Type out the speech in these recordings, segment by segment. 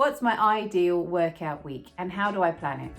What's my ideal workout week and how do I plan it?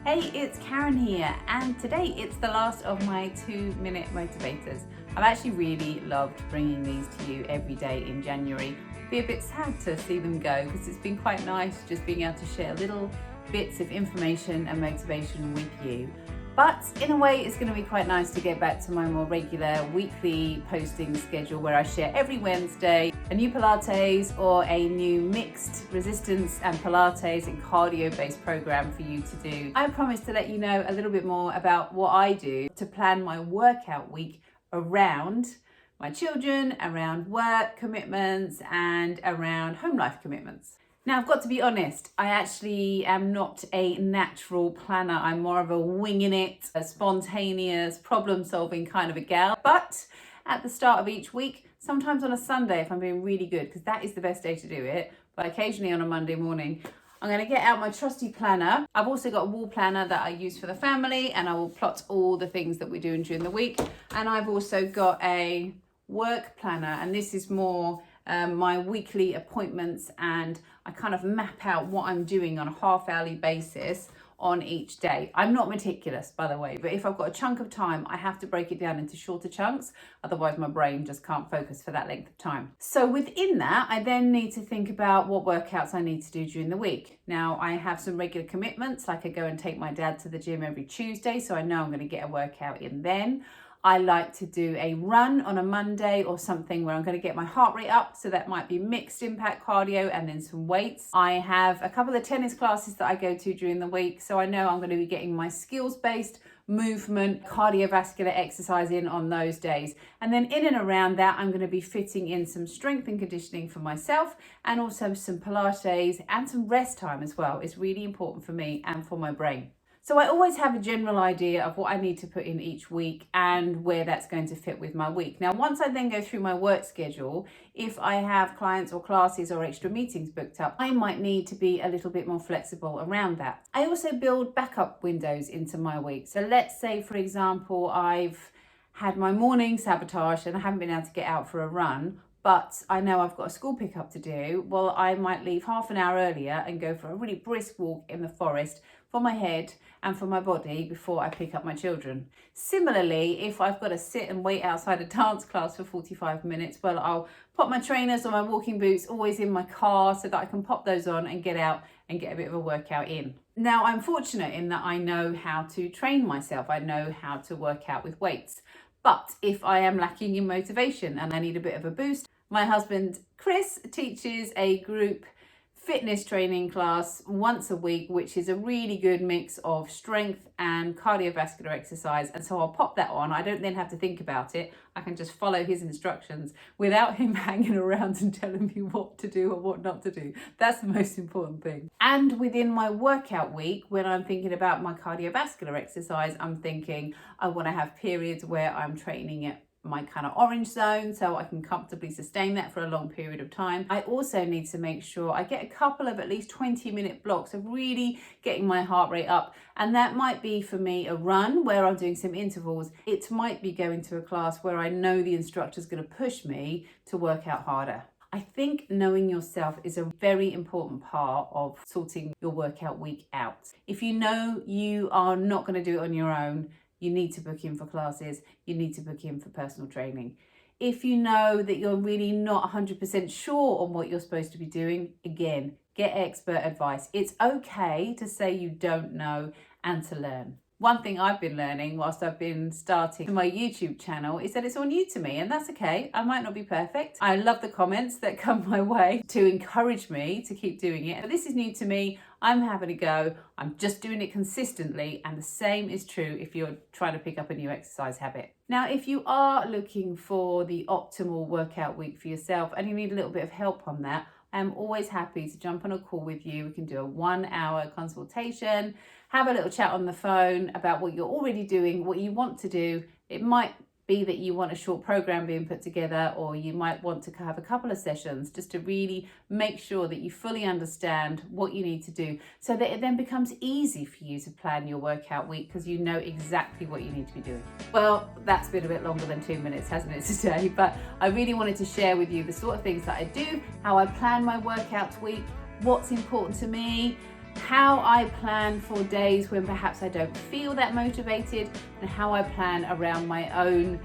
Hey, it's Karen here, and today it's the last of my 2-minute motivators. I've actually really loved bringing these to you every day in January. Be a bit sad to see them go because it's been quite nice just being able to share little bits of information and motivation with you. But in a way, it's going to be quite nice to get back to my more regular weekly posting schedule where I share every Wednesday a new Pilates or a new mixed resistance and Pilates and cardio based program for you to do. I promise to let you know a little bit more about what I do to plan my workout week around my children, around work commitments and around home life commitments. Now, I've got to be honest, I actually am not a natural planner. I'm more of a winging it, a spontaneous, problem-solving kind of a gal. But at the start of each week, sometimes on a Sunday, if I'm being really good, because that is the best day to do it, but occasionally on a Monday morning, I'm going to get out my trusty planner. I've also got a wall planner that I use for the family, and I will plot all the things that we're doing during the week. And I've also got a work planner, and this is more my weekly appointments, and I kind of map out what I'm doing on a half-hourly basis on each day. I'm not meticulous, by the way, but if I've got a chunk of time, I have to break it down into shorter chunks. Otherwise, my brain just can't focus for that length of time. So within that, I then need to think about what workouts I need to do during the week. Now, I have some regular commitments, like I go and take my dad to the gym every Tuesday, so I know I'm going to get a workout in then. I like to do a run on a Monday or something where I'm going to get my heart rate up. So that might be mixed impact cardio and then some weights. I have a couple of tennis classes that I go to during the week. So I know I'm going to be getting my skills-based movement, cardiovascular exercise in on those days. And then in and around that, I'm going to be fitting in some strength and conditioning for myself and also some Pilates and some rest time as well. It's really important for me and for my brain. So I always have a general idea of what I need to put in each week and where that's going to fit with my week. Now, once I then go through my work schedule, if I have clients or classes or extra meetings booked up, I might need to be a little bit more flexible around that. I also build backup windows into my week. So let's say, for example, I've had my morning sabotaged and I haven't been able to get out for a run, but I know I've got a school pickup to do. Well, I might leave half an hour earlier and go for a really brisk walk in the forest for my head and for my body before I pick up my children. Similarly, if I've got to sit and wait outside a dance class for 45 minutes, well, I'll pop my trainers or my walking boots always in my car so that I can pop those on and get out and get a bit of a workout in. Now, I'm fortunate in that I know how to train myself. I know how to work out with weights. But if I am lacking in motivation and I need a bit of a boost, my husband, Chris, teaches a group fitness training class once a week, which is a really good mix of strength and cardiovascular exercise. And so I'll pop that on. I don't then have to think about it. I can just follow his instructions without him hanging around and telling me what to do or what not to do. That's the most important thing. And within my workout week, when I'm thinking about my cardiovascular exercise, I'm thinking I want to have periods where I'm training at my kind of orange zone so I can comfortably sustain that for a long period of time. I also need to make sure I get a couple of at least 20-minute blocks of really getting my heart rate up, and that might be for me a run where I'm doing some intervals. It might be going to a class where I know the instructor's going to push me to work out harder. I think knowing yourself is a very important part of sorting your workout week out. If you know you are not going to do it on your own, you need to book in for classes, you need to book in for personal training. If you know that you're really not 100% sure on what you're supposed to be doing, again, get expert advice. It's okay to say you don't know and to learn. One thing I've been learning whilst I've been starting my YouTube channel is that it's all new to me, and that's okay. I might not be perfect. I love the comments that come my way to encourage me to keep doing it. But this is new to me. I'm having a go. I'm just doing it consistently, and the same is true if you're trying to pick up a new exercise habit. Now, if you are looking for the optimal workout week for yourself and you need a little bit of help on that, I'm always happy to jump on a call with you. We can do a 1-hour consultation, have a little chat on the phone about what you're already doing, what you want to do. It might be that you want a short program being put together, or you might want to have a couple of sessions just to really make sure that you fully understand what you need to do, so that it then becomes easy for you to plan your workout week because you know exactly what you need to be doing. Well, that's been a bit longer than 2 minutes, hasn't it, today? But I really wanted to share with you the sort of things that I do, how I plan my workout week, what's important to me, how I plan for days when perhaps I don't feel that motivated, and how I plan around my own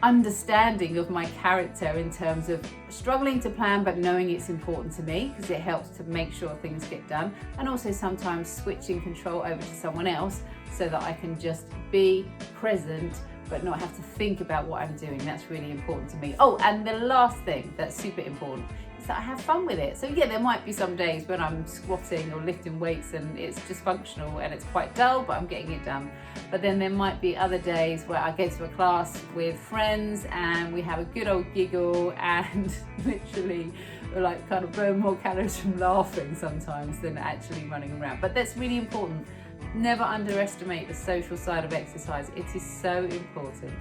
understanding of my character in terms of struggling to plan but knowing it's important to me because it helps to make sure things get done, and also sometimes switching control over to someone else so that I can just be present but not have to think about what I'm doing. That's really important to me. Oh, and the last thing that's super important is that I have fun with it. So yeah, there might be some days when I'm squatting or lifting weights and it's just functional and it's quite dull, but I'm getting it done. But then there might be other days where I go to a class with friends and we have a good old giggle and literally like kind of burn more calories from laughing sometimes than actually running around. But that's really important. Never underestimate the social side of exercise. It is so important.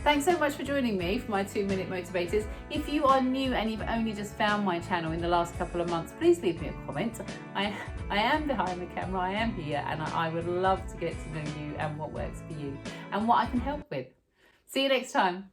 Thanks so much for joining me for my 2-minute motivators. If you are new and you've only just found my channel in the last couple of months, please leave me a comment. I am behind the camera, I am here, and I would love to get to know you and what works for you and what I can help with. See you next time.